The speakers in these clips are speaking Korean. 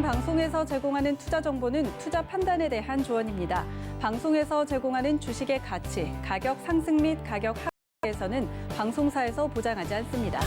방송에서 제공하는 투자 정보는 투자 판단에 대한 조언입니다. 방송에서 제공하는 주식의 가치, 가격 상승 및 가격 하락에서는 방송사에서 보장하지 않습니다.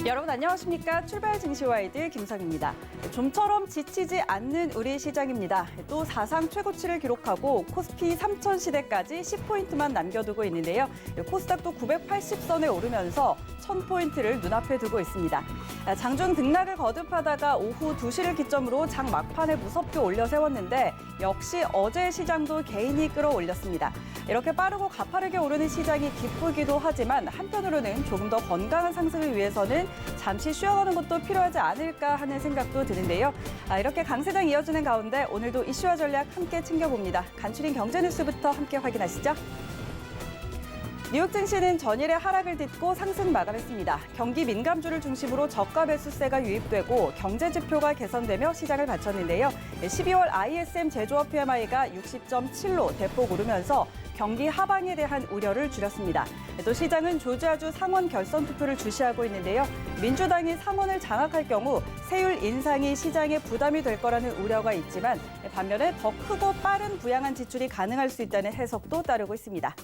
여러분 안녕하십니까? 출발 증시와이드 김성입니다. 좀처럼 지치지 않는 우리 시장입니다. 또 사상 최고치를 기록하고 코스피 3000시대까지 10포인트만 남겨두고 있는데요. 코스닥도 980선에 오르면서 1000포인트를 눈앞에 두고 있습니다. 장중 등락을 거듭하다가 오후 2시를 기점으로 장 막판에 무섭게 올려 세웠는데 역시 어제 시장도 개인이 끌어올렸습니다. 이렇게 빠르고 가파르게 오르는 시장이 기쁘기도 하지만 한편으로는 조금 더 건강한 상승을 위해서는 잠시 쉬어가는 것도 필요하지 않을까 하는 생각도 드는데요. 이렇게 강세장 이어지는 가운데 오늘도 이슈와 전략 함께 챙겨봅니다. 간추린 경제뉴스부터 함께 확인하시죠. 뉴욕 증시는 전일의 하락을 딛고 상승 마감했습니다. 경기 민감주를 중심으로 저가 매수세가 유입되고 경제 지표가 개선되며 시장을 받쳤는데요. 12월 ISM 제조업 PMI가 60.7로 대폭 오르면서 경기 하방에 대한 우려를 줄였습니다. 또 시장은 조지아주 상원 결선 투표를 주시하고 있는데요. 민주당이 상원을 장악할 경우 세율 인상이 시장에 부담이 될 거라는 우려가 있지만 반면에 더 크고 빠른 부양한 지출이 가능할 수 있다는 해석도 따르고 있습니다.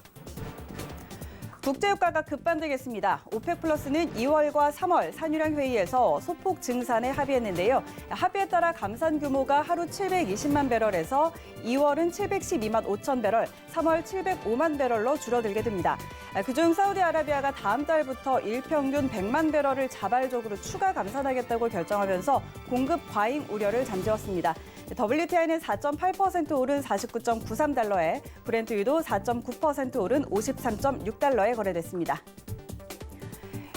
국제유가가 급반등했습니다. 오펙 플러스는 2월과 3월 산유량 회의에서 소폭 증산에 합의했는데요. 합의에 따라 감산 규모가 하루 720만 배럴에서 2월은 712만 5천 배럴, 3월 705만 배럴로 줄어들게 됩니다. 그중 사우디아라비아가 다음 달부터 일평균 100만 배럴을 자발적으로 추가 감산하겠다고 결정하면서 공급 과잉 우려를 잠재웠습니다. WTI는 4.8% 오른 49.93달러에 브렌트유도 4.9% 오른 53.6달러에 거래됐습니다.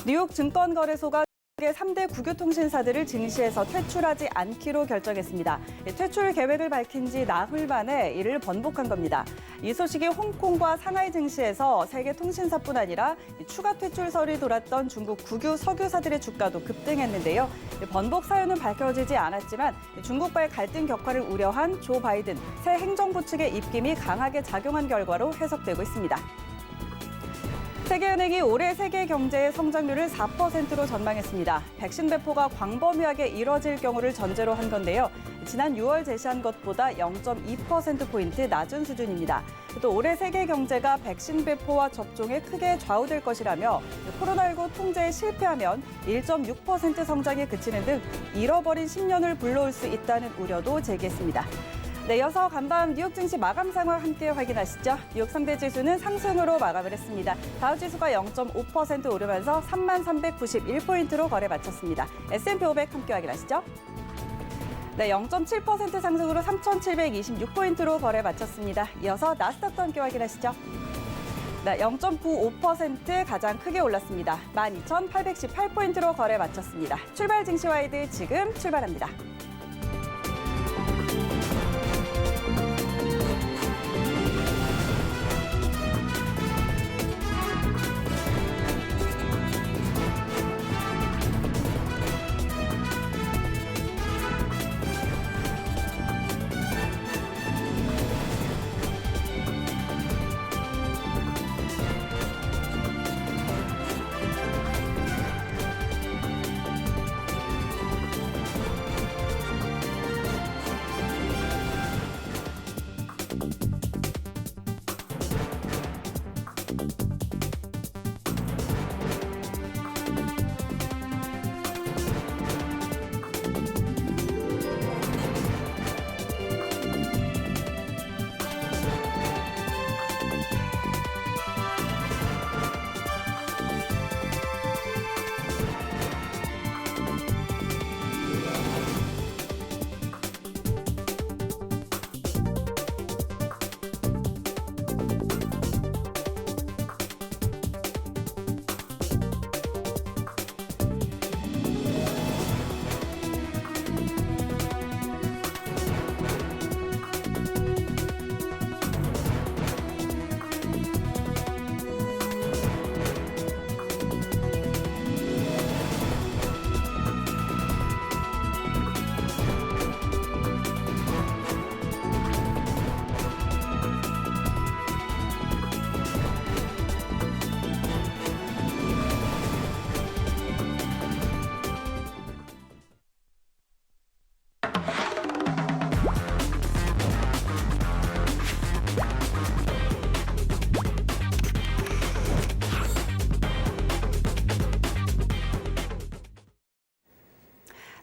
뉴욕 증권거래소가 3대 국유통신사들을 증시에서 퇴출하지 않기로 결정했습니다. 퇴출 계획을 밝힌 지 나흘 만에 이를 번복한 겁니다. 이 소식이 홍콩과 상하이 증시에서 세계 통신사뿐 아니라 추가 퇴출설이 돌았던 중국 국유 석유사들의 주가도 급등했는데요. 번복 사유는 밝혀지지 않았지만 중국과의 갈등 격화를 우려한 조 바이든 새 행정부 측의 입김이 강하게 작용한 결과로 해석되고 있습니다. 세계은행이 올해 세계 경제의 성장률을 4%로 전망했습니다. 백신 배포가 광범위하게 이뤄질 경우를 전제로 한 건데요. 지난 6월 제시한 것보다 0.2%포인트 낮은 수준입니다. 또 올해 세계 경제가 백신 배포와 접종에 크게 좌우될 것이라며 코로나19 통제에 실패하면 1.6% 성장에 그치는 등 잃어버린 10년을 불러올 수 있다는 우려도 제기했습니다. 네, 이어서 간밤 뉴욕 증시 마감 상황 함께 확인하시죠. 뉴욕 3대 지수는 상승으로 마감을 했습니다. 다우 지수가 0.5% 오르면서 3391포인트로 거래 마쳤습니다. S&P 500 함께 확인하시죠. 네, 0.7% 상승으로 3726포인트로 거래 마쳤습니다. 이어서 나스닥도 함께 확인하시죠. 네, 0.95% 가장 크게 올랐습니다. 12,818포인트로 거래 마쳤습니다. 출발 증시와이드 지금 출발합니다.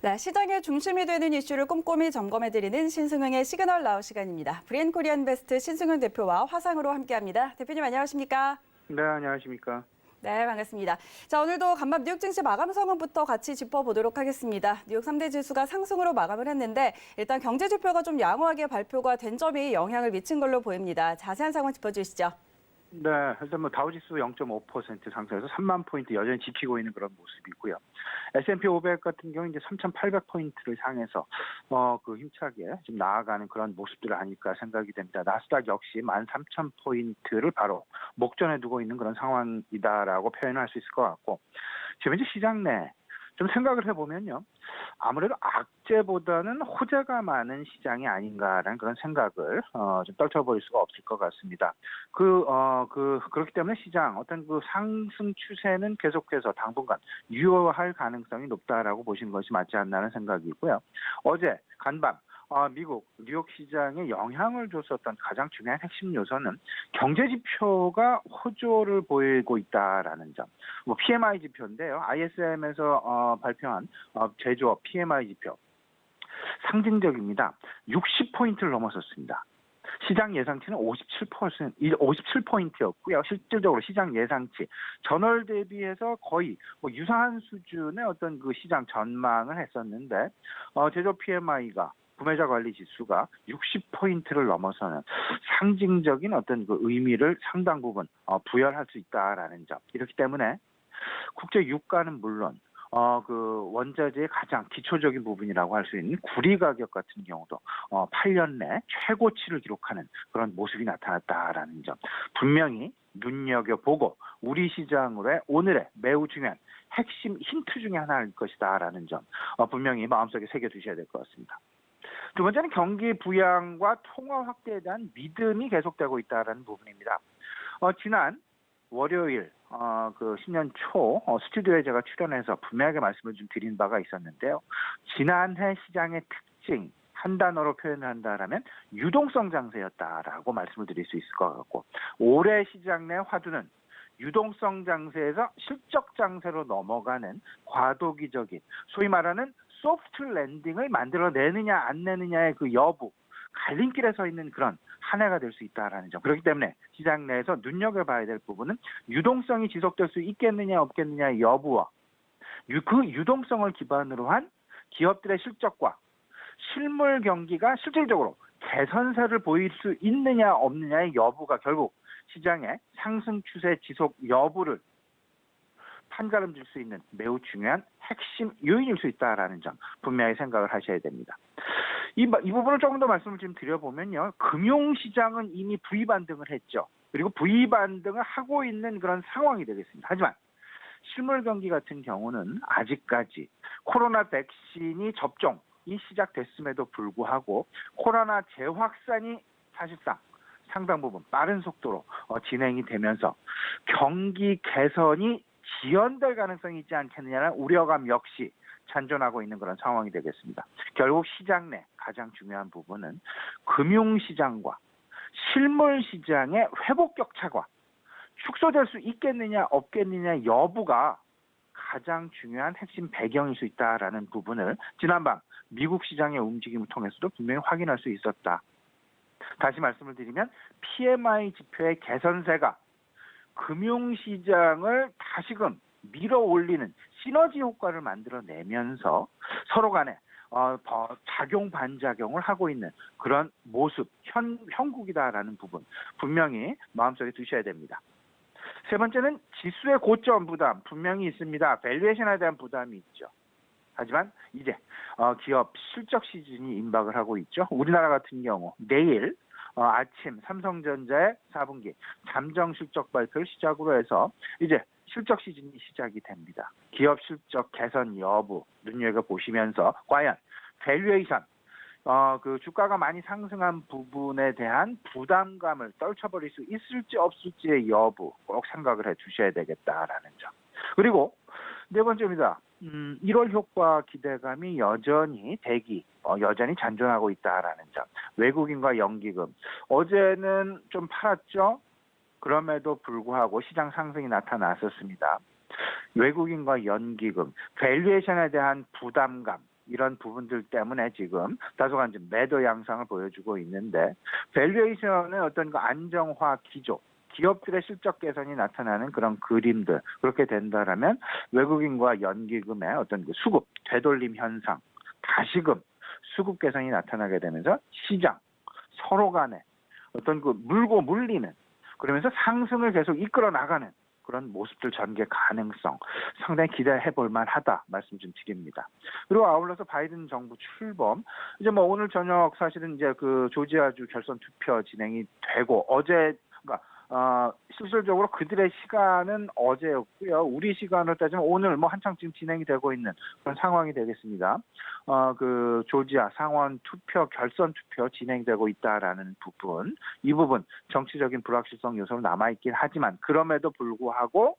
네, 시장의 중심이 되는 이슈를 꼼꼼히 점검해드리는 신승용의 시그널 나우 시간입니다. 브리엔 코리안 베스트 신승용 대표와 화상으로 함께합니다. 대표님 안녕하십니까? 네, 안녕하십니까. 네, 반갑습니다. 자, 오늘도 간밤 뉴욕 증시 마감 상황부터 같이 짚어보도록 하겠습니다. 뉴욕 3대 지수가 상승으로 마감을 했는데 일단 경제 지표가 좀 양호하게 발표가 된 점이 영향을 미친 걸로 보입니다. 자세한 상황 짚어주시죠. 네, 일단 다우지수 0.5% 상승해서 3만 포인트 여전히 지키고 있는 그런 모습이고요. S&P 500 같은 경우 이제 3,800포인트를 향해서 힘차게 좀 나아가는 그런 모습들을 하니까 생각이 됩니다. 나스닥 역시 13,000포인트를 바로 목전에 두고 있는 그런 상황이다라고 표현할 수 있을 것 같고, 지금 이제 시장 내 좀 생각을 해보면요, 아무래도 악재보다는 호재가 많은 시장이 아닌가라는 그런 생각을 좀 떨쳐버릴 수가 없을 것 같습니다. 그렇기 때문에 시장 어떤 그 상승 추세는 계속해서 당분간 유효할 가능성이 높다라고 보시는 것이 맞지 않나 하는 생각이고요. 어제 간밤 미국 뉴욕 시장에 영향을 줬었던 가장 중요한 핵심 요소는 경제 지표가 호조를 보이고 있다라는 점. PMI 지표인데요. ISM에서 발표한 제조업 PMI 지표 상징적입니다. 60포인트를 넘어섰습니다. 시장 예상치는 57포인트였고요. 실질적으로 시장 예상치 전월 대비해서 거의 유사한 수준의 어떤 그 시장 전망을 했었는데, 제조업 PMI가 구매자 관리 지수가 60포인트를 넘어서는 상징적인 어떤 그 의미를 상당 부분 부여할 수 있다라는 점. 이렇기 때문에 국제 유가는 물론 원자재의 가장 기초적인 부분이라고 할 수 있는 구리 가격 같은 경우도 8년 내 최고치를 기록하는 그런 모습이 나타났다라는 점. 분명히 눈여겨보고 우리 시장으로의 오늘의 매우 중요한 핵심 힌트 중에 하나일 것이다라는 점 분명히 마음속에 새겨두셔야 될 것 같습니다. 두 번째는 경기 부양과 통화 확대에 대한 믿음이 계속되고 있다는 부분입니다. 지난 월요일 신년 초 스튜디오에 제가 출연해서 분명하게 말씀을 좀 드린 바가 있었는데요. 지난해 시장의 특징 한 단어로 표현을 한다라면 유동성 장세였다라고 말씀을 드릴 수 있을 것 같고, 올해 시장 내 화두는 유동성 장세에서 실적 장세로 넘어가는 과도기적인 소위 말하는 소프트 랜딩을 만들어내느냐 안 내느냐의 그 여부, 갈림길에 서 있는 그런 한 해가 될 수 있다라는 점. 그렇기 때문에 시장 내에서 눈여겨봐야 될 부분은 유동성이 지속될 수 있겠느냐 없겠느냐의 여부와 그 유동성을 기반으로 한 기업들의 실적과 실물 경기가 실질적으로 개선세를 보일 수 있느냐 없느냐의 여부가 결국 시장의 상승 추세 지속 여부를 판가름 질 수 있는 매우 중요한 핵심 요인일 수 있다라는 점 분명히 생각을 하셔야 됩니다. 이 부분을 조금 더 말씀을 좀 드려보면요. 금융시장은 이미 V 반등을 했죠. 그리고 V 반등을 하고 있는 그런 상황이 되겠습니다. 하지만 실물 경기 같은 경우는 아직까지 코로나 백신이 접종이 시작됐음에도 불구하고 코로나 재확산이 사실상 상당 부분 빠른 속도로 진행이 되면서 경기 개선이 지연될 가능성이 있지 않겠느냐는 우려감 역시 잔존하고 있는 그런 상황이 되겠습니다. 결국 시장 내 가장 중요한 부분은 금융시장과 실물시장의 회복 격차가 축소될 수 있겠느냐 없겠느냐 여부가 가장 중요한 핵심 배경일 수 있다라는 부분을 지난밤 미국 시장의 움직임을 통해서도 분명히 확인할 수 있었다. 다시 말씀을 드리면 PMI 지표의 개선세가 금융시장을 다시금 밀어올리는 시너지 효과를 만들어내면서 서로 간에 작용 반작용을 하고 있는 그런 모습, 형국이다라는 부분 분명히 마음속에 두셔야 됩니다. 세 번째는 지수의 고점 부담 분명히 있습니다. 밸류에이션에 대한 부담이 있죠. 하지만 이제 기업 실적 시즌이 임박을 하고 있죠. 우리나라 같은 경우 내일 아침 삼성전자의 4분기 잠정 실적 발표를 시작으로 해서 이제 실적 시즌이 시작이 됩니다. 기업 실적 개선 여부 눈여겨보시면서 과연 밸류에이션 그 주가가 많이 상승한 부분에 대한 부담감을 떨쳐버릴 수 있을지 없을지의 여부 꼭 생각을 해 주셔야 되겠다라는 점. 그리고 네 번째입니다. 1월 효과 기대감이 여전히 여전히 잔존하고 있다라는 점. 외국인과 연기금. 어제는 좀 팔았죠. 그럼에도 불구하고 시장 상승이 나타났었습니다. 외국인과 연기금, 밸류에이션에 대한 부담감, 이런 부분들 때문에 지금 다소간 좀 매도 양상을 보여주고 있는데 밸류에이션의 어떤 그 안정화 기조, 기업들의 실적 개선이 나타나는 그런 그림들 그렇게 된다라면 외국인과 연기금의 어떤 그 수급 되돌림 현상, 다시금 수급 개선이 나타나게 되면서 시장 서로 간에 어떤 그 물고 물리는 그러면서 상승을 계속 이끌어 나가는 그런 모습들 전개 가능성 상당히 기대해 볼 만하다 말씀 좀 드립니다. 그리고 아울러서 바이든 정부 출범 이제 뭐 오늘 저녁 사실은 이제 그 조지아주 결선 투표 진행이 되고 어제 실질적으로 그들의 시간은 어제였고요. 우리 시간으로 따지면 오늘 뭐 한창 지금 진행이 되고 있는 그런 상황이 되겠습니다. 그 조지아 상원 투표 결선 투표 진행되고 있다라는 부분, 이 부분 정치적인 불확실성 요소는 남아 있긴 하지만 그럼에도 불구하고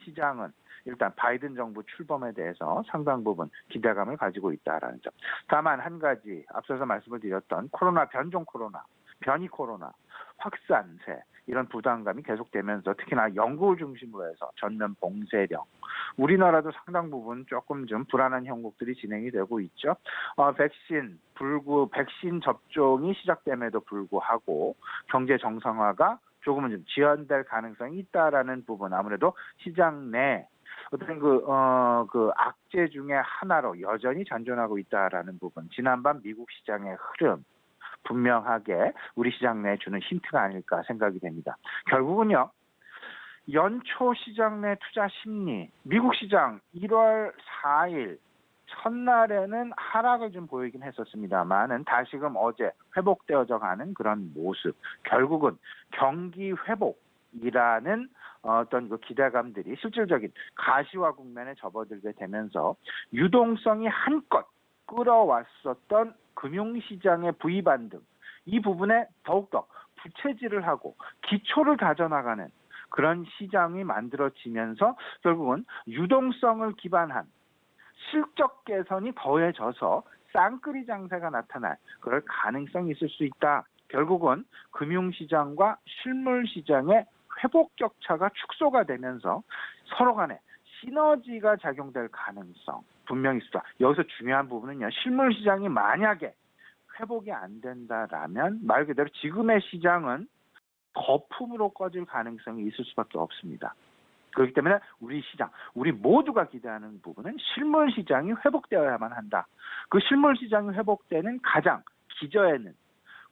시장은 일단 바이든 정부 출범에 대해서 상당 부분 기대감을 가지고 있다라는 점. 다만 한 가지 앞서서 말씀을 드렸던 코로나 변종 코로나, 변이 코로나, 확산세 이런 부담감이 계속되면서 특히나 영국을 중심으로 해서 전면 봉쇄령 우리나라도 상당 부분 조금 좀 불안한 형국들이 진행이 되고 있죠. 백신 접종이 시작됨에도 불구하고 경제 정상화가 조금은 좀 지연될 가능성이 있다라는 부분 아무래도 시장 내 어떤 그 악재 중에 하나로 여전히 잔존하고 있다라는 부분 지난밤 미국 시장의 흐름 분명하게 우리 시장 내에 주는 힌트가 아닐까 생각이 됩니다. 결국은요. 연초 시장 내 투자 심리, 미국 시장 1월 4일 첫날에는 하락을 좀 보이긴 했었습니다만은 다시금 어제 회복되어져 가는 그런 모습. 결국은 경기 회복이라는 어떤 그 기대감들이 실질적인 가시화 국면에 접어들게 되면서 유동성이 한껏 끌어왔었던 금융시장의 부위반등 이 부분에 더욱더 부채질을 하고 기초를 다져나가는 그런 시장이 만들어지면서 결국은 유동성을 기반한 실적 개선이 더해져서 쌍끌이 장세가 나타날 그럴 가능성이 있을 수 있다. 결국은 금융시장과 실물시장의 회복 격차가 축소가 되면서 서로 간에 시너지가 작용될 가능성 분명히 있다. 여기서 중요한 부분은요. 실물 시장이 만약에 회복이 안 된다라면 말 그대로 지금의 시장은 거품으로 꺼질 가능성이 있을 수밖에 없습니다. 그렇기 때문에 우리 시장, 우리 모두가 기대하는 부분은 실물 시장이 회복되어야만 한다. 그 실물 시장이 회복되는 가장 기저에는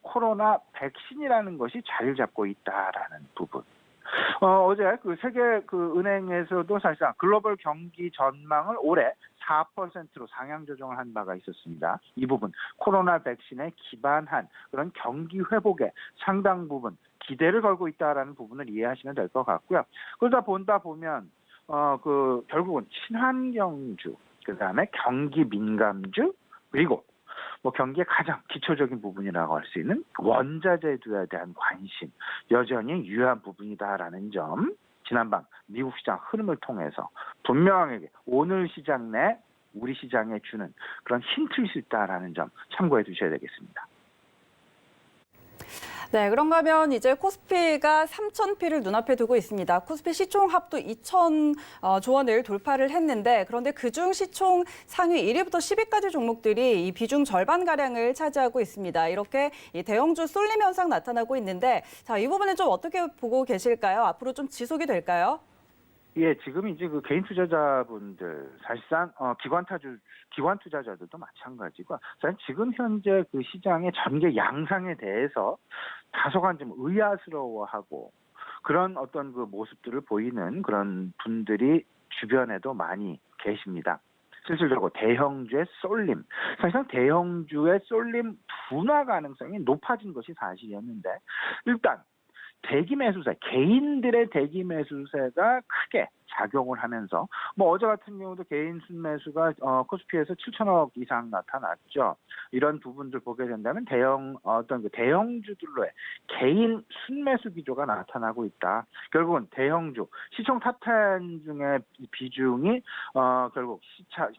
코로나 백신이라는 것이 자리를 잡고 있다라는 부분. 어제 그 세계 그 은행에서도 사실상 글로벌 경기 전망을 올해 4%로 상향 조정을 한 바가 있었습니다. 이 부분 코로나 백신에 기반한 그런 경기 회복에 상당 부분 기대를 걸고 있다라는 부분을 이해하시면 될 것 같고요. 그러다 보면 그 결국은 친환경주, 그다음에 경기 민감주 그리고 뭐 경기의 가장 기초적인 부분이라고 할 수 있는 원자재들에 대한 관심 여전히 유효한 부분이다라는 점 지난밤 미국 시장 흐름을 통해서 분명하게 오늘 시장 내 우리 시장에 주는 그런 힌트일 수 있다라는 점 참고해 두셔야 되겠습니다. 네, 그런가 하면 이제 코스피가 3,000피를 눈앞에 두고 있습니다. 코스피 시총합도 2,000조 원을 돌파를 했는데 그런데 그중 시총 상위 1위부터 10위까지 종목들이 이 비중 절반가량을 차지하고 있습니다. 이렇게 이 대형주 쏠림 현상 나타나고 있는데 자, 이 부분은 좀 어떻게 보고 계실까요? 앞으로 좀 지속이 될까요? 예, 지금 이제 그 개인 투자자분들 사실상 기관 투자자들도 마찬가지고 사실 지금 현재 그 시장의 전개 양상에 대해서 다소간 좀 의아스러워하고 그런 어떤 그 모습들을 보이는 그런 분들이 주변에도 많이 계십니다. 실질적으로 대형주의 쏠림, 사실상 대형주의 쏠림 둔화 가능성이 높아진 것이 사실이었는데 일단 대기 매수세, 개인들의 대기 매수세가 크게 작용을 하면서 뭐 어제 같은 경우도 개인 순매수가 코스피에서 7천억 이상 나타났죠. 이런 부분들 보게 된다면 어떤 그 대형주들로의 개인 순매 순매수 기조가 나타나고 있다. 결국은 대형주, 시총 탑10 중에 이 비중이 결국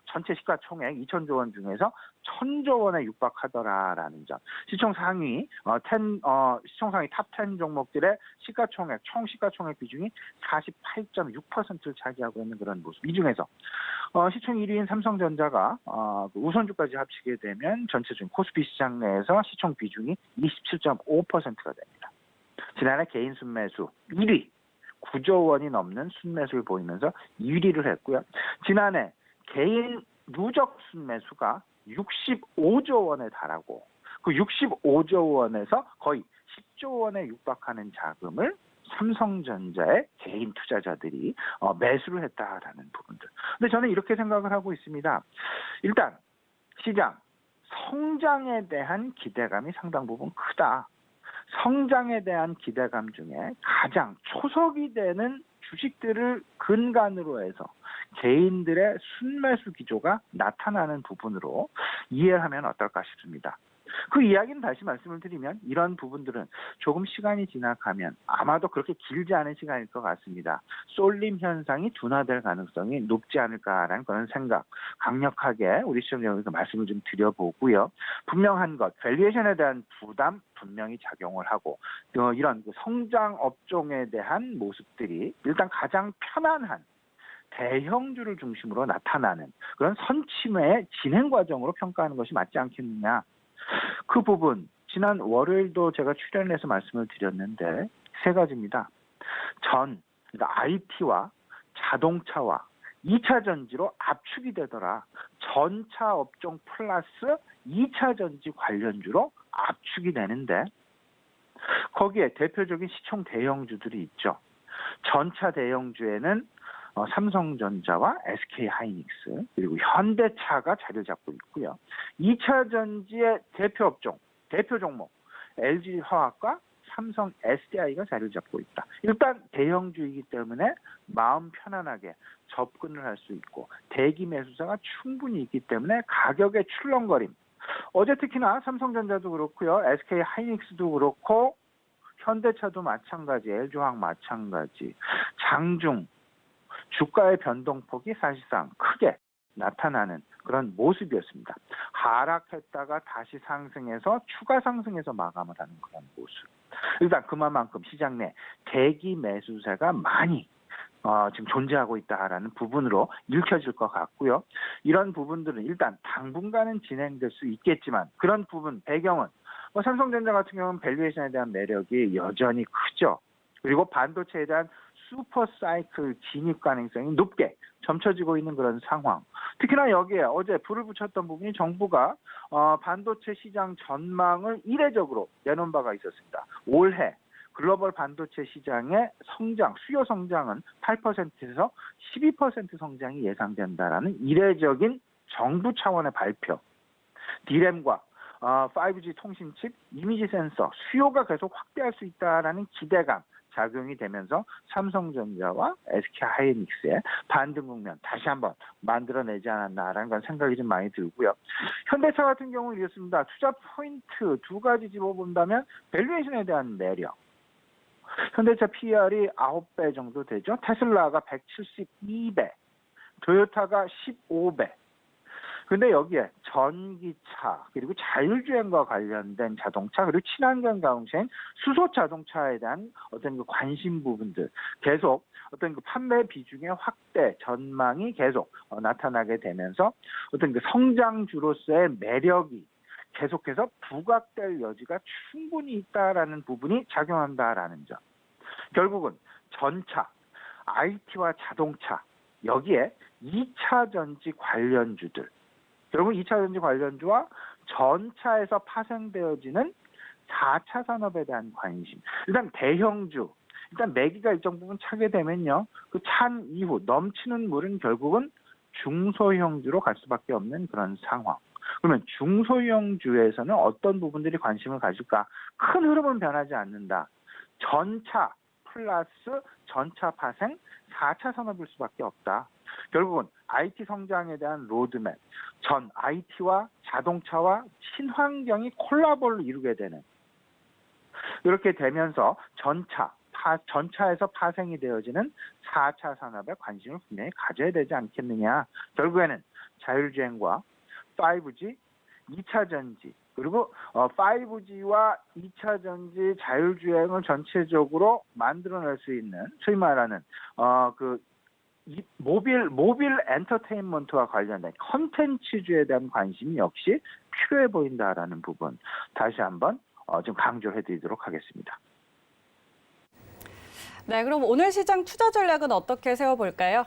전체 시가총액 2,000조 원 중에서 1,000조 원에 육박하더라라는 점. 시총 상위 탑10 종목들의 총 시가총액 비중이 48.6%를 차지하고 있는 그런 모습. 이 중에서 시총 1위인 삼성전자가 우선주까지 합치게 되면 전체적인 코스피 시장 내에서 시총 비중이 27.5%가 됩니다. 지난해 개인 순매수 1위, 9조 원이 넘는 순매수를 보이면서 1위를 했고요. 지난해 개인 누적 순매수가 65조 원에 달하고 그 65조 원에서 거의 10조 원에 육박하는 자금을 삼성전자의 개인 투자자들이 매수를 했다라는 부분들. 근데 저는 이렇게 생각을 하고 있습니다. 일단 시장 성장에 대한 기대감이 상당 부분 크다. 성장에 대한 기대감 중에 가장 초석이 되는 주식들을 근간으로 해서 개인들의 순매수 기조가 나타나는 부분으로 이해를 하면 어떨까 싶습니다. 그 이야기는 다시 말씀을 드리면 이런 부분들은 조금 시간이 지나가면 아마도 그렇게 길지 않은 시간일 것 같습니다. 쏠림 현상이 둔화될 가능성이 높지 않을까라는 그런 생각 강력하게 우리 시청자분들께 말씀을 좀 드려보고요. 분명한 것, 밸류에이션에 대한 부담 분명히 작용을 하고 이런 성장 업종에 대한 모습들이 일단 가장 편안한 대형주를 중심으로 나타나는 그런 선침의 진행 과정으로 평가하는 것이 맞지 않겠느냐. 그 부분 지난 월요일도 제가 출연해서 말씀을 드렸는데 세 가지입니다. 그러니까 IT와 자동차와 2차 전지로 압축이 되더라. 전차 업종 플러스 2차 전지 관련주로 압축이 되는데 거기에 대표적인 시총 대형주들이 있죠. 전차 대형주에는 삼성전자와 SK하이닉스 그리고 현대차가 자리를 잡고 있고요. 2차 전지의 대표 종목 LG화학과 삼성 SDI가 자리를 잡고 있다. 일단 대형주이기 때문에 마음 편안하게 접근을 할 수 있고 대기 매수자가 충분히 있기 때문에 가격의 출렁거림. 어제 특히나 삼성전자도 그렇고요. SK하이닉스도 그렇고 현대차도 마찬가지, LG화학 마찬가지. 장중 주가의 변동폭이 사실상 크게 나타나는 그런 모습이었습니다. 하락했다가 다시 상승해서 추가 상승해서 마감을 하는 그런 모습. 일단 그만큼 시장 내 대기 매수세가 많이 지금 존재하고 있다라는 부분으로 읽혀질 것 같고요. 이런 부분들은 일단 당분간은 진행될 수 있겠지만 그런 부분 배경은 삼성전자 같은 경우는 밸류에이션에 대한 매력이 여전히 크죠. 그리고 반도체에 대한 슈퍼 사이클 진입 가능성이 높게 점쳐지고 있는 그런 상황. 특히나 여기에 어제 불을 붙였던 부분이 정부가 반도체 시장 전망을 이례적으로 내놓은 바가 있었습니다. 올해 글로벌 반도체 시장의 수요 성장은 8%에서 12% 성장이 예상된다라는 이례적인 정부 차원의 발표. D램과 5G 통신칩, 이미지 센서 수요가 계속 확대할 수 있다라는 기대감 작용이 되면서 삼성전자와 SK하이닉스의 반등 국면 다시 한번 만들어내지 않았나라는 건 생각이 좀 많이 들고요. 현대차 같은 경우는 이렇습니다. 투자 포인트 두 가지 집어본다면 밸류에이션에 대한 매력. 현대차 PR이 9배 정도 되죠. 테슬라가 172배, 토요타가 15배. 근데 여기에 전기차 그리고 자율주행과 관련된 자동차 그리고 친환경 가공차인 수소 자동차에 대한 어떤 그 관심 부분들 계속 어떤 그 판매 비중의 확대 전망이 계속 나타나게 되면서 어떤 그 성장주로서의 매력이 계속해서 부각될 여지가 충분히 있다라는 부분이 작용한다라는 점. 결국은 전차, IT와 자동차 여기에 2차 전지 관련주들 결국 2차 전지 관련주와 전차에서 파생되어지는 4차 산업에 대한 관심. 일단 대형주, 일단 매기가 일정 부분 차게 되면요. 그 찬 이후 넘치는 물은 결국은 중소형주로 갈 수밖에 없는 그런 상황. 그러면 중소형주에서는 어떤 부분들이 관심을 가질까? 큰 흐름은 변하지 않는다. 전차 플러스 전차 파생 4차 산업일 수밖에 없다. 결국은 IT 성장에 대한 로드맵, 전 IT와 자동차와 친환경이 콜라보를 이루게 되는 이렇게 되면서 전차에서 파생이 되어지는 4차 산업에 관심을 분명히 가져야 되지 않겠느냐. 결국에는 자율주행과 5G, 2차 전지, 그리고 5G와 2차 전지 자율주행을 전체적으로 만들어낼 수 있는 소위 말하는 이 모빌 엔터테인먼트와 관련된 컨텐츠주에 대한 관심이 역시 필요해 보인다라는 부분 다시 한번 좀 강조해 드리도록 하겠습니다. 네, 그럼 오늘 시장 투자 전략은 어떻게 세워볼까요?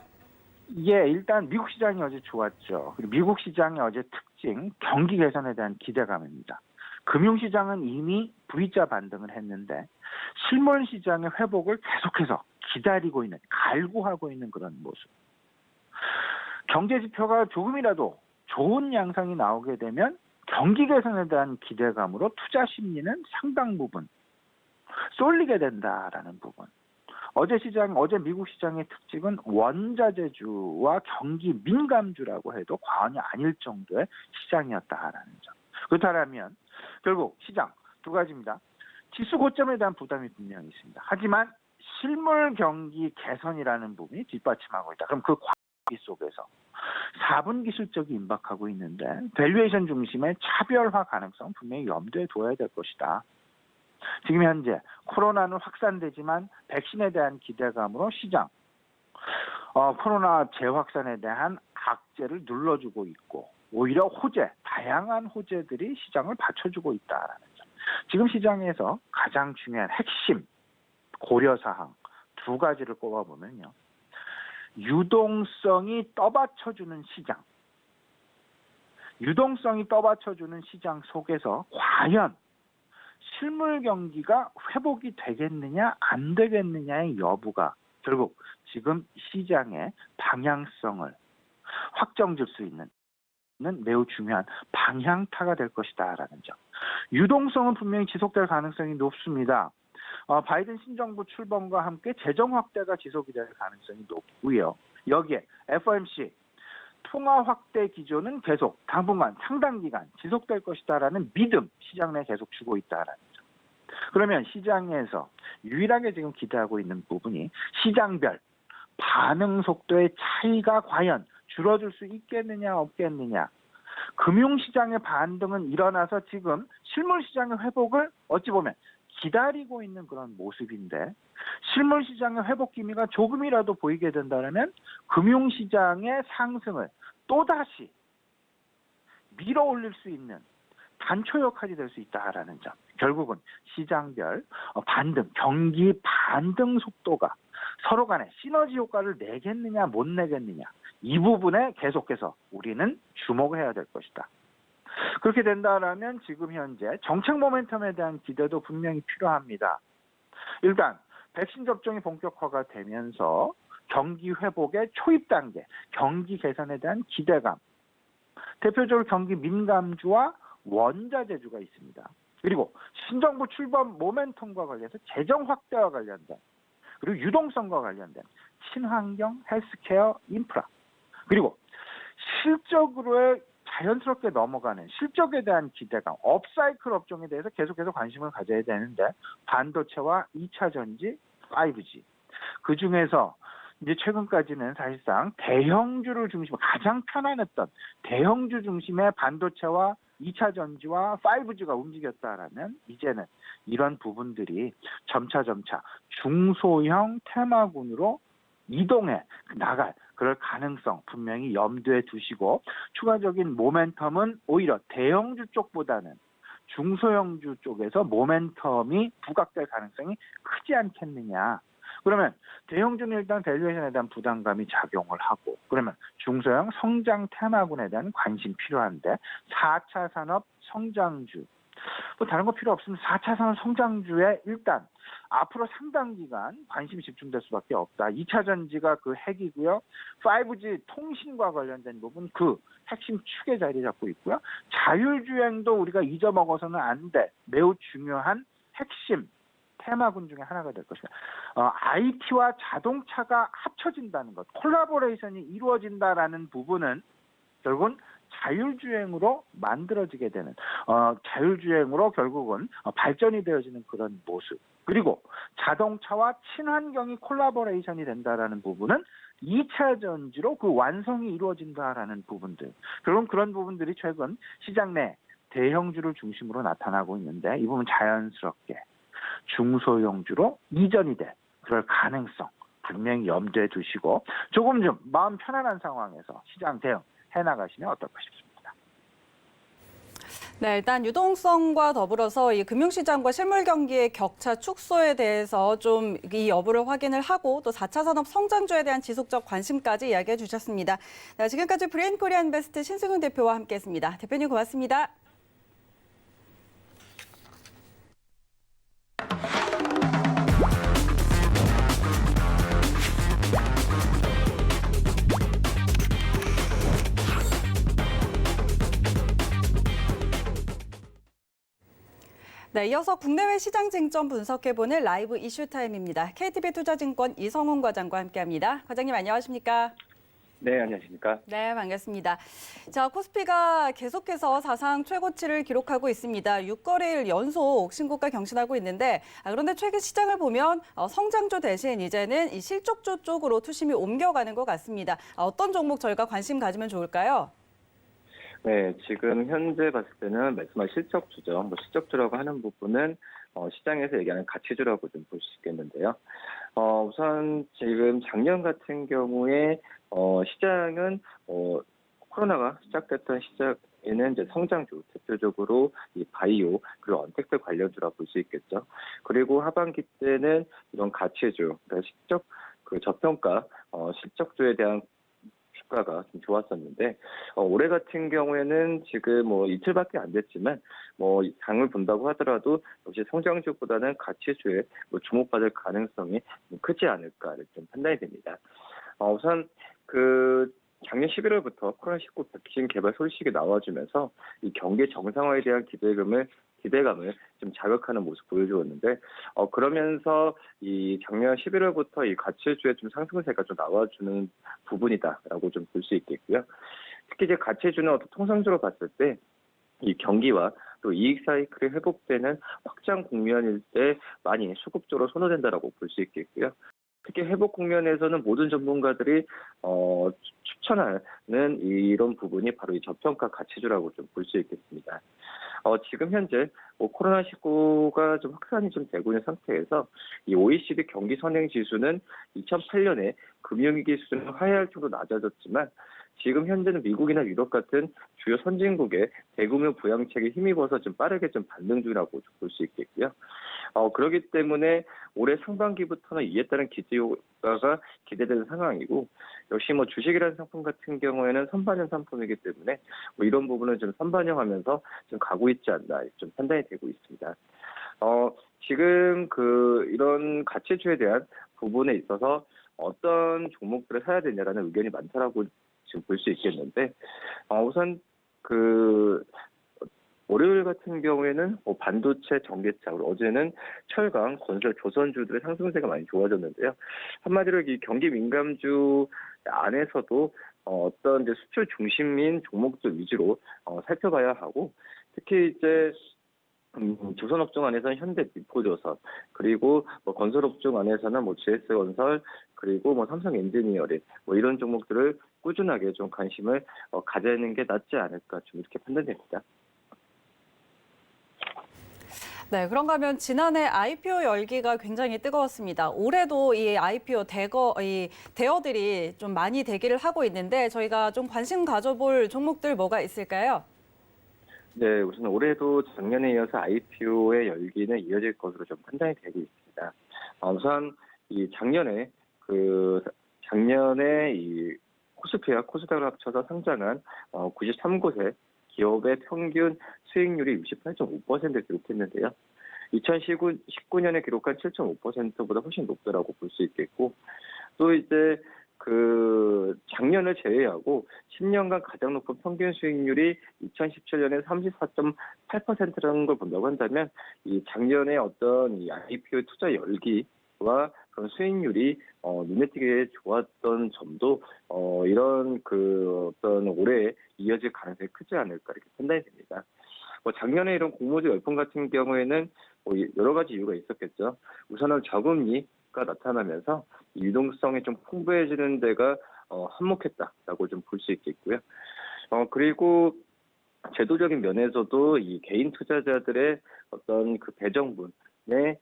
예, 일단 미국 시장이 어제 좋았죠. 그리고 미국 시장의 어제 특징, 경기 개선에 대한 기대감입니다. 금융시장은 이미 V자 반등을 했는데 실물 시장의 회복을 계속해서 기다리고 있는, 갈구하고 있는 그런 모습. 경제 지표가 조금이라도 좋은 양상이 나오게 되면 경기 개선에 대한 기대감으로 투자 심리는 상당 부분 쏠리게 된다라는 부분. 어제 미국 시장의 특징은 원자재주와 경기 민감주라고 해도 과언이 아닐 정도의 시장이었다라는 점. 그렇다면 결국 시장 두 가지입니다. 지수 고점에 대한 부담이 분명히 있습니다. 하지만 실물 경기 개선이라는 부분이 뒷받침하고 있다. 그럼 그 관계 속에서 4분기 실적이 임박하고 있는데 밸류에이션 중심의 차별화 가능성 분명히 염두에 둬야 될 것이다. 지금 현재 코로나는 확산되지만 백신에 대한 기대감으로 시장 코로나 재확산에 대한 악재를 눌러주고 있고 오히려 다양한 호재들이 시장을 받쳐주고 있다라는 점. 지금 시장에서 가장 중요한 핵심 고려사항 두 가지를 꼽아보면요. 유동성이 떠받쳐주는 시장. 유동성이 떠받쳐주는 시장 속에서 과연 실물 경기가 회복이 되겠느냐 안 되겠느냐의 여부가 결국 지금 시장의 방향성을 확정질 수 있는 매우 중요한 방향타가 될 것이다라는 점. 유동성은 분명히 지속될 가능성이 높습니다. 바이든 신정부 출범과 함께 재정 확대가 지속이 될 가능성이 높고요. 여기에 FOMC 통화 확대 기조는 계속 당분간 상당 기간 지속될 것이다라는 믿음 시장 내에 계속 주고 있다라는 점. 그러면 시장에서 유일하게 지금 기대하고 있는 부분이 시장별 반응 속도의 차이가 과연 줄어들 수 있겠느냐 없겠느냐. 금융시장의 반등은 일어나서 지금 실물시장의 회복을 어찌 보면 기다리고 있는 그런 모습인데 실물시장의 회복 기미가 조금이라도 보이게 된다면 금융시장의 상승을 또다시 밀어올릴 수 있는 단초 역할이 될 수 있다라는 점. 결국은 시장별 반등, 경기 반등 속도가 서로 간에 시너지 효과를 내겠느냐 못 내겠느냐 이 부분에 계속해서 우리는 주목해야 될 것이다. 그렇게 된다라면 지금 현재 정책 모멘텀에 대한 기대도 분명히 필요합니다. 일단 백신 접종이 본격화가 되면서 경기 회복의 초입 단계, 경기 개선에 대한 기대감, 대표적으로 경기 민감주와 원자재주가 있습니다. 그리고 신정부 출범 모멘텀과 관련해서 재정 확대와 관련된 그리고 유동성과 관련된 친환경, 헬스케어, 인프라 그리고 실적으로의 자연스럽게 넘어가는 실적에 대한 기대감, 업사이클 업종에 대해서 계속해서 관심을 가져야 되는데 반도체와 2차 전지, 5G 그중에서 이제 최근까지는 사실상 대형주를 중심으로 가장 편안했던 대형주 중심의 반도체와 2차 전지와 5G가 움직였다라면 이제는 이런 부분들이 점차 중소형 테마군으로 이동해 나갈 그럴 가능성 분명히 염두에 두시고 추가적인 모멘텀은 오히려 대형주 쪽보다는 중소형주 쪽에서 모멘텀이 부각될 가능성이 크지 않겠느냐. 그러면 대형주는 일단 밸류에이션에 대한 부담감이 작용을 하고 그러면 중소형 성장 테마군에 대한 관심 필요한데 4차 산업 성장주 뭐 다른 거 필요 없으면 4차 산업 성장주에 일단 앞으로 상당 기간 관심이 집중될 수밖에 없다. 2차 전지가 그 핵이고요. 5G 통신과 관련된 부분 그 핵심 축에 자리 잡고 있고요. 자율주행도 우리가 잊어먹어서는 안 돼. 매우 중요한 핵심 테마군 중에 하나가 될 것이다. IT와 자동차가 합쳐진다는 것, 콜라보레이션이 이루어진다라는 부분은 결국은 자율주행으로 만들어지게 되는 자율주행으로 결국은 발전이 되어지는 그런 모습. 그리고 자동차와 친환경이 콜라보레이션이 된다라는 부분은 2차 전지로 그 완성이 이루어진다라는 부분들. 그런 부분들이 최근 시장 내 대형주를 중심으로 나타나고 있는데 이 부분 자연스럽게 중소형주로 이전이 될 그럴 가능성 분명히 염두에 두시고 조금 좀 마음 편안한 상황에서 시장 대응 해나가시면 어떨까 싶습니다. 네, 일단 유동성과 더불어서 이 금융시장과 실물 경기의 격차 축소에 대해서 좀 이 여부를 확인을 하고 또 4차 산업 성장주에 대한 지속적 관심까지 이야기해 주셨습니다. 네, 지금까지 브레인 코리안 베스트 신승훈 대표와 함께했습니다. 대표님 고맙습니다. 네, 이어서 국내외 시장 쟁점 분석해보는 라이브 이슈 타임입니다. KTB 투자증권 이성훈 과장과 함께합니다. 과장님 안녕하십니까? 네, 안녕하십니까? 네, 반갑습니다. 자, 코스피가 계속해서 사상 최고치를 기록하고 있습니다. 6거래일 연속 신고가 경신하고 있는데 그런데 최근 시장을 보면 성장주 대신 이제는 이 실적주 쪽으로 투심이 옮겨가는 것 같습니다. 어떤 종목 저희가 관심 가지면 좋을까요? 네, 지금 현재 봤을 때는 말씀하신 실적주죠. 실적주라고 하는 부분은 시장에서 얘기하는 가치주라고 좀 볼 수 있겠는데요. 우선 지금 작년 같은 경우에 시장은 코로나가 시작됐던 시작에는 이제 성장주, 대표적으로 이 바이오 그리고 언택트 관련주라 볼 수 있겠죠. 그리고 하반기 때는 이런 가치주, 그러니까 저평가 실적주에 대한 주가가 좀 좋았었는데 올해 같은 경우에는 지금 이틀밖에 안 됐지만 장을 본다고 하더라도 역시 성장주보다는 가치주에 주목받을 가능성이 크지 않을까 좀 판단이 됩니다. 우선 작년 11월부터 코로나19 백신 개발 소식이 나와주면서 이 경기 정상화에 대한 기대감을 좀 자극하는 모습 보여주었는데 그러면서 이 작년 11월부터 이 가치주의 좀 상승세가 좀 나와주는 부분이다라고 좀 볼 수 있겠고요. 특히 이제 가치주는 어떤 통상적으로 봤을 때 이 경기와 또 이익 사이클이 회복되는 확장 국면일 때 많이 수급적으로 선호된다라고 볼 수 있겠고요. 특히 회복 국면에서는 모든 전문가들이 추천하는 이런 부분이 바로 이 저평가 가치주라고 좀 볼 수 있겠습니다. 지금 현재 코로나19가 좀 확산이 좀 되고 있는 상태에서 이 OECD 경기 선행 지수는 2008년에 금융위기 수준을 하회할 정도로 낮아졌지만 지금 현재는 미국이나 유럽 같은 주요 선진국의 대규모 부양책에 힘입어서 좀 빠르게 좀 반등 중이라고 볼 수 있겠고요. 그렇기 때문에 올해 상반기부터는 이에 따른 기대효과가 기대되는 상황이고 역시 주식이라는 상품 같은 경우에는 선반영 상품이기 때문에 이런 부분은 좀 선반영하면서 좀 가고 있지 않나 좀 판단이 되고 있습니다. 지금 이런 가치주에 대한 부분에 있어서 어떤 종목들을 사야 되냐라는 의견이 많다라고 지금 볼 수 있겠는데 우선 월요일 같은 경우에는 반도체, 전기차, 그리고 어제는 철강, 건설, 조선주들의 상승세가 많이 좋아졌는데요. 한마디로 이 경기 민감주 안에서도 어떤 이제 수출 중심인 종목들 위주로 살펴봐야 하고 특히 이제 조선업종 안에서는 현대 미포조선 그리고 건설업종 안에서는 GS건설 그리고 삼성 엔지니어링 이런 종목들을 꾸준하게 좀 관심을 가지는 게 낫지 않을까 좀 이렇게 판단됩니다. 네, 그런가 하면 지난해 IPO 열기가 굉장히 뜨거웠습니다. 올해도 이 IPO 대어들이 좀 많이 대기를 하고 있는데 저희가 좀 관심 가져볼 종목들 뭐가 있을까요? 네, 우선 올해도 작년에 이어서 IPO의 열기는 이어질 것으로 좀 판단이 되고 있습니다. 우선 이 작년에 이 코스피와 코스닥을 합쳐서 상장한 93곳의 기업의 평균 수익률이 68.5%를 기록했는데요. 2019년에 기록한 7.5%보다 훨씬 높다라고 볼 수 있겠고, 또 이제 작년을 제외하고 10년간 가장 높은 평균 수익률이 2017년에 34.8%라는 걸 본다고 한다면, 이 작년에 어떤 이 IPO 투자 열기와 그런 그런 수익률이 눈에 띄게 좋았던 점도 이런 그 어떤 올해에 이어질 가능성이 크지 않을까 이렇게 판단이 됩니다. 작년에 이런 공모주 열풍 같은 경우에는 여러 가지 이유가 있었겠죠. 우선은 저금리가 나타나면서 유동성이 좀 풍부해지는 데가 한몫했다라고 좀 볼 수 있겠고요. 그리고 제도적인 면에서도 이 개인 투자자들의 어떤 그 배정분에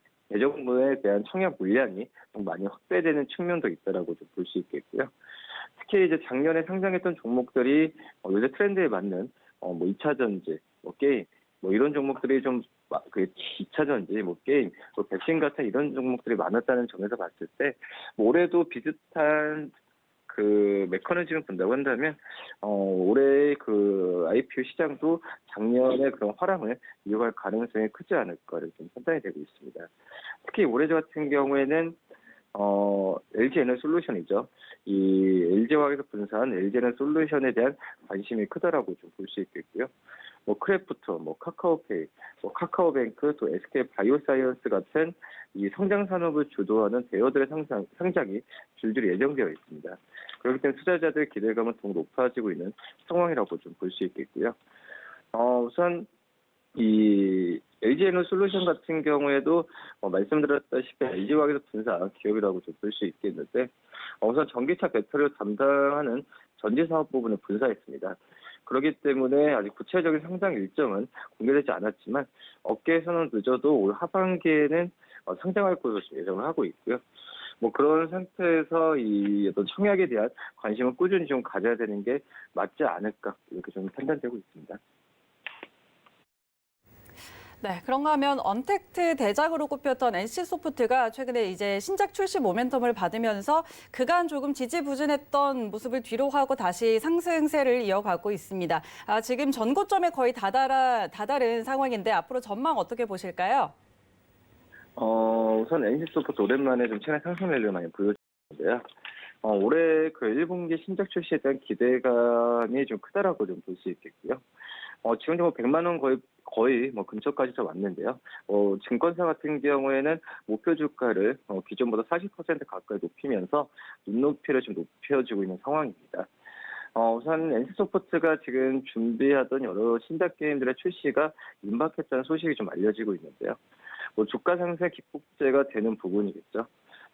대한 청약 물량이 좀 많이 확대되는 측면도 있다라고 좀 볼 수 있겠고요. 특히 이제 작년에 상장했던 종목들이 요새 트렌드에 맞는 2차 전지, 게임, 이런 종목들이 좀 그 2차 전지, 게임, 백신 같은 이런 종목들이 많았다는 점에서 봤을 때 올해도 비슷한 그 메커니즘을 본다고 한다면 올해 그 IPO 시장도 작년의 그런 화랑을 이어갈 가능성이 크지 않을까를 좀 판단이 되고 있습니다. 특히 올해 같은 경우에는 LG 에너솔루션이죠. 이 LG화학에서 분사한 LG 에너솔루션에 대한 관심이 크다라고 좀 볼 수 있겠고요. 크래프트, 카카오페이, 카카오뱅크, 또 SK 바이오사이언스 같은 이 성장 산업을 주도하는 대여들의 상장이 줄줄이 예정되어 있습니다. 그렇기 때문에 투자자들의 기대감은 더욱 높아지고 있는 상황이라고 좀 볼 수 있겠고요. 우선 이 LG 에너솔루션 같은 경우에도 말씀드렸다시피 LG화학에서 분사한 기업이라고 좀 볼 수 있겠는데 우선 전기차 배터리를 담당하는 전지 사업 부분을 분사했습니다. 그렇기 때문에 아직 구체적인 상장 일정은 공개되지 않았지만 업계에서는 늦어도 올 하반기에는 상장할 것으로 예상을 하고 있고요. 그런 상태에서 이 어떤 청약에 대한 관심을 꾸준히 좀 가져야 되는 게 맞지 않을까 이렇게 좀 판단되고 있습니다. 네, 그런가 하면 언택트 대작으로 꼽혔던 NC소프트가 최근에 이제 신작 출시 모멘텀을 받으면서 그간 조금 지지부진했던 모습을 뒤로 하고 다시 상승세를 이어가고 있습니다. 지금 전고점에 거의 다다른 상황인데 앞으로 전망 어떻게 보실까요? 우선 NC소프트 오랜만에 좀 최근 상승 랠리를 많이 보여주는데요. 올해 그 1분기 신작 출시에 대한 기대감이 좀 크다라고 좀 볼 수 있겠고요. 지금 100만 원 거의 근처까지 좀 왔는데요. 증권사 같은 경우에는 목표 주가를 기존보다 40% 가까이 높이면서 눈높이를 좀 높여주고 있는 상황입니다. 우선 NC소프트가 지금 준비하던 여러 신작 게임들의 출시가 임박했다는 소식이 좀 알려지고 있는데요. 주가 상승 기폭제가 되는 부분이겠죠.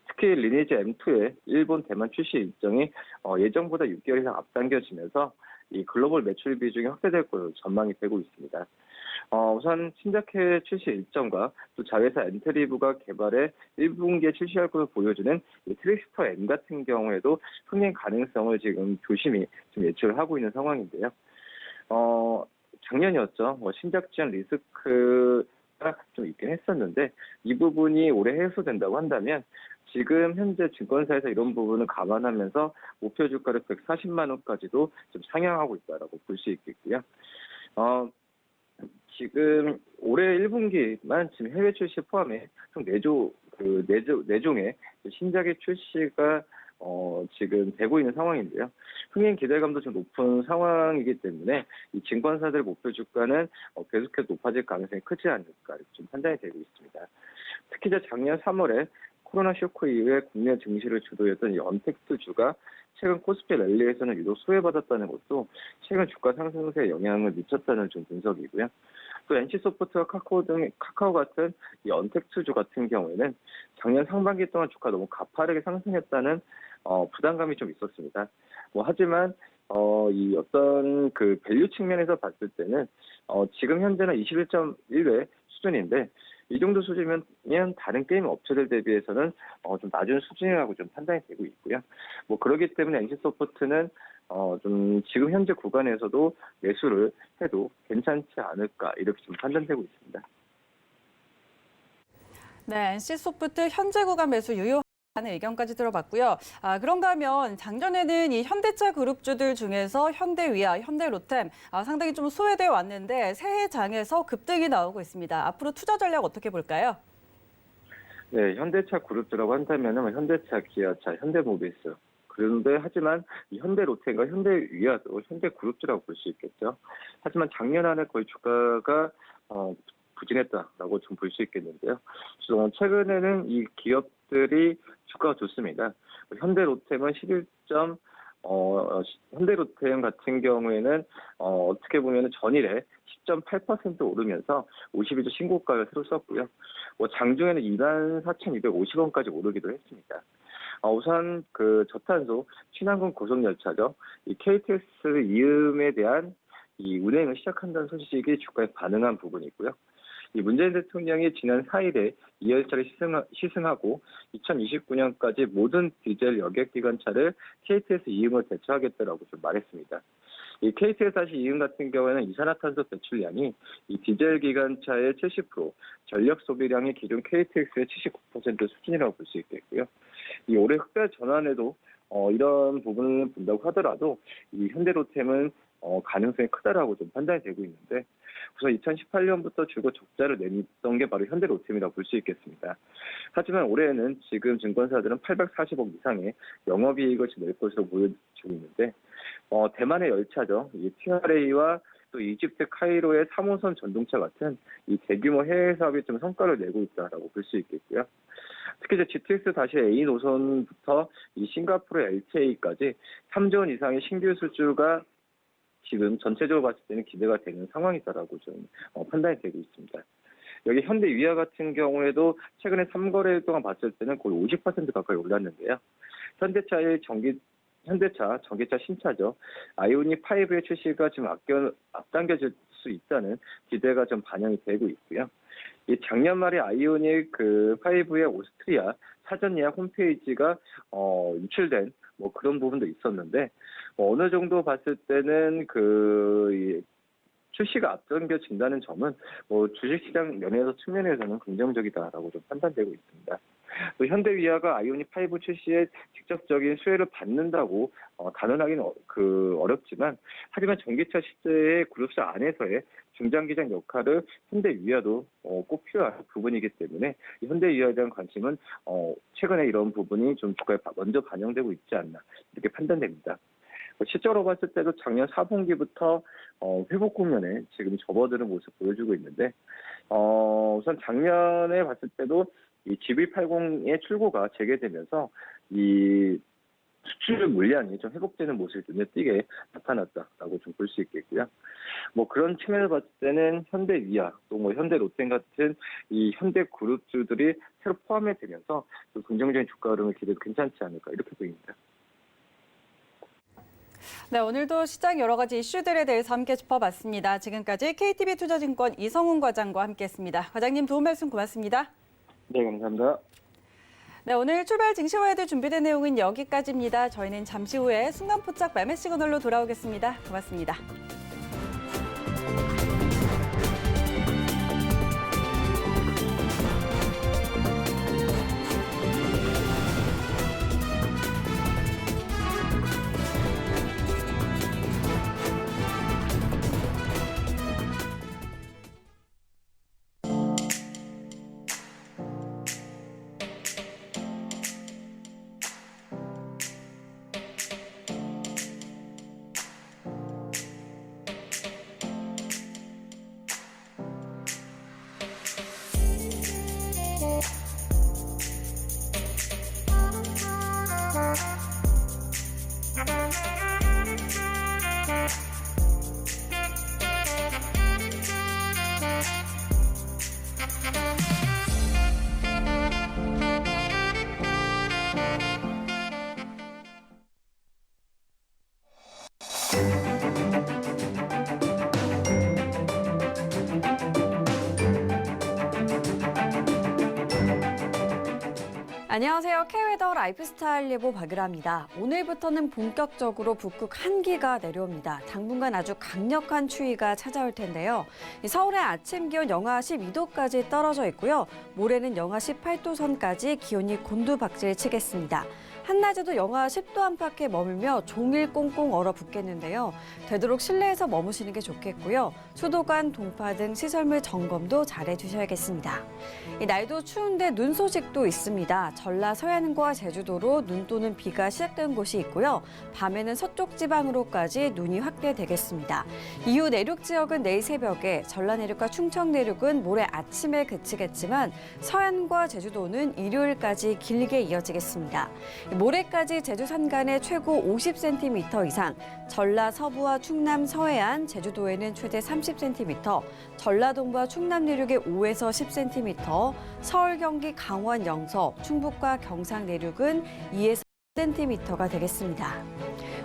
특히 리니지 M2의 일본, 대만 출시 일정이 예정보다 6개월 이상 앞당겨지면서 이 글로벌 매출 비중이 확대될 것으로 전망이 되고 있습니다. 우선 신작해 출시 일정과 또 자회사 엔트리브가 개발해 1분기에 출시할 것을 보여주는 이 트릭스터 M 같은 경우에도 흥행 가능성을 지금 조심히 좀 예측을 하고 있는 상황인데요. 작년이었죠. 신작 지원 리스크가 좀 있긴 했었는데 이 부분이 올해 해소된다고 한다면 지금 현재 증권사에서 이런 부분을 감안하면서 목표 주가를 140만 원까지도 좀 상향하고 있다라고 볼 수 있겠고요. 지금 올해 1분기만 지금 해외 출시 포함해 총 4종의 신작의 출시가 지금 되고 있는 상황인데요. 흥행 기대감도 좀 높은 상황이기 때문에 이 증권사들 목표 주가는 계속해서 높아질 가능성이 크지 않을까 좀 판단이 되고 있습니다. 특히 작년 3월에 코로나 쇼크 이후에 국내 증시를 주도했던 이 언택트주가 최근 코스피 랠리에서는 유독 소외받았다는 것도 최근 주가 상승세에 영향을 미쳤다는 좀 분석이고요. 또 NC소프트와 카카오 같은 이 언택트주 같은 경우에는 작년 상반기 동안 주가 너무 가파르게 상승했다는 부담감이 좀 있었습니다. 하지만 이 어떤 그 밸류 측면에서 봤을 때는 지금 현재는 21.1회 수준인데 이 정도 수준이면 다른 게임 업체들 대비해서는 좀 낮은 수준이라고 좀 판단이 되고 있고요. 그렇기 때문에 NC소프트는 좀 지금 현재 구간에서도 매수를 해도 괜찮지 않을까 이렇게 좀 판단되고 있습니다. 네, NC소프트 현재 구간 매수 유효하는 의견까지 들어봤고요. 그런가 하면 작년에는 이 현대차 그룹주들 중에서 현대위아, 현대로템 상당히 좀 소외되어 왔는데 새해 장에서 급등이 나오고 있습니다. 앞으로 투자 전략 어떻게 볼까요? 네, 현대차 그룹주라고 한다면 현대차, 기아차, 현대모비스. 그런데 하지만 이 현대로템과 현대위아도 현대그룹주라고 볼 수 있겠죠. 하지만 작년 안에 거의 주가가 부진했다라고 좀 볼 수 있겠는데요. 최근에는 이 기업들이 주가가 좋습니다. 현대로템은 현대로템 같은 경우에는 어떻게 보면 전일에 10.8% 오르면서 52주 신고가를 새로 썼고요. 장중에는 24,250원까지 오르기도 했습니다. 우선 그 저탄소 친환경 고속열차죠. 이 KTX 이음에 대한 이 운행을 시작한다는 소식이 주가에 반응한 부분이고요. 이 문재인 대통령이 지난 4일에 이 열차를 시승하고 2029년까지 모든 디젤 여객 기관차를 KTX 이음으로 대체하겠다라고 좀 말했습니다. 이 KTX 이음 같은 경우에는 이산화탄소 배출량이 이 디젤 기관차의 70%, 전력 소비량이 기존 KTX의 79% 수준이라고 볼 수 있겠고요. 이 올해 흑달 전환에도 이런 부분을 본다고 하더라도 이 현대로템은 가능성이 크다라고 좀 판단이 되고 있는데, 우선 2018년부터 주고 적자를 냈던 게 바로 현대로템이라고 볼 수 있겠습니다. 하지만 올해는 지금 증권사들은 840억 이상의 영업이익을 낼 것으로 보여지고 있는데, 대만의 열차죠. 이 TRA와 또 이집트 카이로의 3호선 전동차 같은 이 대규모 해외 사업이 좀 성과를 내고 있다라고 볼 수 있겠고요. 특히 이제 GTX-A 노선부터 이 싱가포르 LTA까지 3조 원 이상의 신규 수주가 지금 전체적으로 봤을 때는 기대가 되는 상황이다라고 좀 판단이 되고 있습니다. 여기 현대위아 같은 경우에도 최근에 3거래일 동안 봤을 때는 거의 50% 가까이 올랐는데요. 현대차 전기차 신차죠. 아이오닉 5의 출시가 지금 앞당겨질 수 있다는 기대가 좀 반영이 되고 있고요. 이 작년 말에 아이오닉 5의 오스트리아 사전 예약 홈페이지가 유출된 그런 부분도 있었는데, 어느 정도 봤을 때는 출시가 앞당겨진다는 점은 주식시장 면에서 측면에서는 긍정적이다라고 좀 판단되고 있습니다. 또 현대위아가 아이오닉 5 출시에 직접적인 수혜를 받는다고 단언하기는 어렵지만, 하지만 전기차 시대의 그룹사 안에서의 중장기적 역할을 현대위아도 꼭 필요한 부분이기 때문에 현대위아에 대한 관심은 최근에 이런 부분이 좀 주가에 먼저 반영되고 있지 않나 이렇게 판단됩니다. 실제로 봤을 때도 작년 4분기부터 회복 국면에 지금 접어드는 모습 보여주고 있는데, 우선 작년에 봤을 때도 이 GV80의 출고가 재개되면서 이 수출 물량이 좀 회복되는 모습이 눈에 띄게 나타났다라고 좀 볼 수 있겠고요. 그런 측면을 봤을 때는 현대위아 또 현대로템 같은 이 현대 그룹주들이 새로 포함이 되면서 좀 긍정적인 주가 흐름을 기대도 괜찮지 않을까 이렇게 보입니다. 네, 오늘도 시장 여러 가지 이슈들에 대해서 함께 짚어봤습니다. 지금까지 KTB 투자증권 이성훈 과장과 함께했습니다. 과장님 도움 말씀 고맙습니다. 네, 감사합니다. 네, 오늘 출발 증시와에도 준비된 내용은 여기까지입니다. 저희는 잠시 후에 순간포착 매매 시그널로 돌아오겠습니다. 고맙습니다. 안녕하세요. K웨더 라이프스타일 예보 박유라입니다. 오늘부터는 본격적으로 북극 한기가 내려옵니다. 당분간 아주 강력한 추위가 찾아올 텐데요. 서울의 아침 기온 영하 12도까지 떨어져 있고요. 모레는 영하 18도 선까지 기온이 곤두박질 치겠습니다. 한낮에도 영하 10도 안팎에 머물며 종일 꽁꽁 얼어붙겠는데요. 되도록 실내에서 머무시는 게 좋겠고요. 수도관, 동파 등 시설물 점검도 잘 해주셔야겠습니다. 이 날도 추운데 눈 소식도 있습니다. 전라 서해안과 제주도로 눈 또는 비가 시작된 곳이 있고요. 밤에는 서쪽 지방으로까지 눈이 확대되겠습니다. 이후 내륙 지역은 내일 새벽에, 전라 내륙과 충청 내륙은 모레 아침에 그치겠지만 서해안과 제주도는 일요일까지 길게 이어지겠습니다. 모레까지 제주 산간에 최고 50cm 이상, 전라 서부와 충남 서해안, 제주도에는 최대 30cm, 전라동부와 충남 내륙에 5에서 10cm, 서울, 경기, 강원, 영서, 충북과 경상 내륙은 2에서 10cm가 되겠습니다.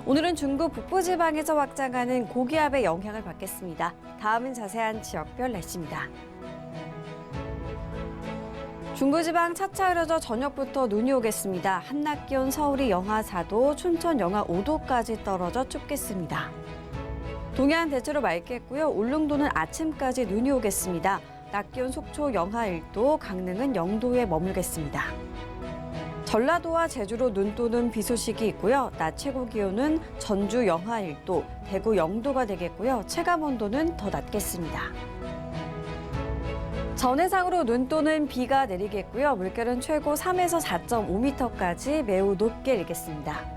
오늘은 중국 북부지방에서 확장하는 고기압의 영향을 받겠습니다. 다음은 자세한 지역별 날씨입니다. 중부지방 차차 흐려져 저녁부터 눈이 오겠습니다. 한낮 기온 서울이 영하 4도, 춘천 영하 5도까지 떨어져 춥겠습니다. 동해안 대체로 맑겠고요. 울릉도는 아침까지 눈이 오겠습니다. 낮 기온 속초 영하 1도, 강릉은 0도에 머물겠습니다. 전라도와 제주로 눈 또는 비 소식이 있고요. 낮 최고 기온은 전주 영하 1도, 대구 0도가 되겠고요. 체감 온도는 더 낮겠습니다. 전해상으로 눈 또는 비가 내리겠고요. 물결은 최고 3에서 4.5m까지 매우 높게 일겠습니다.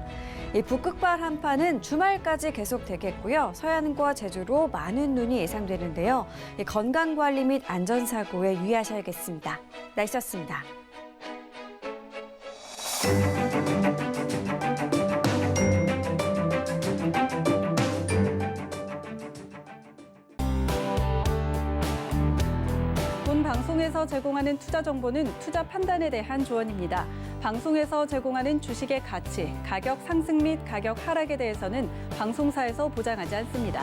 이 북극발 한파는 주말까지 계속되겠고요. 서해안과 제주로 많은 눈이 예상되는데요. 건강관리 및 안전사고에 유의하셔야겠습니다. 날씨였습니다. 본 방송에서 제공하는 투자 정보는 투자 판단에 대한 조언입니다. 방송에서 제공하는 주식의 가치, 가격 상승 및 가격 하락에 대해서는 방송사에서 보장하지 않습니다.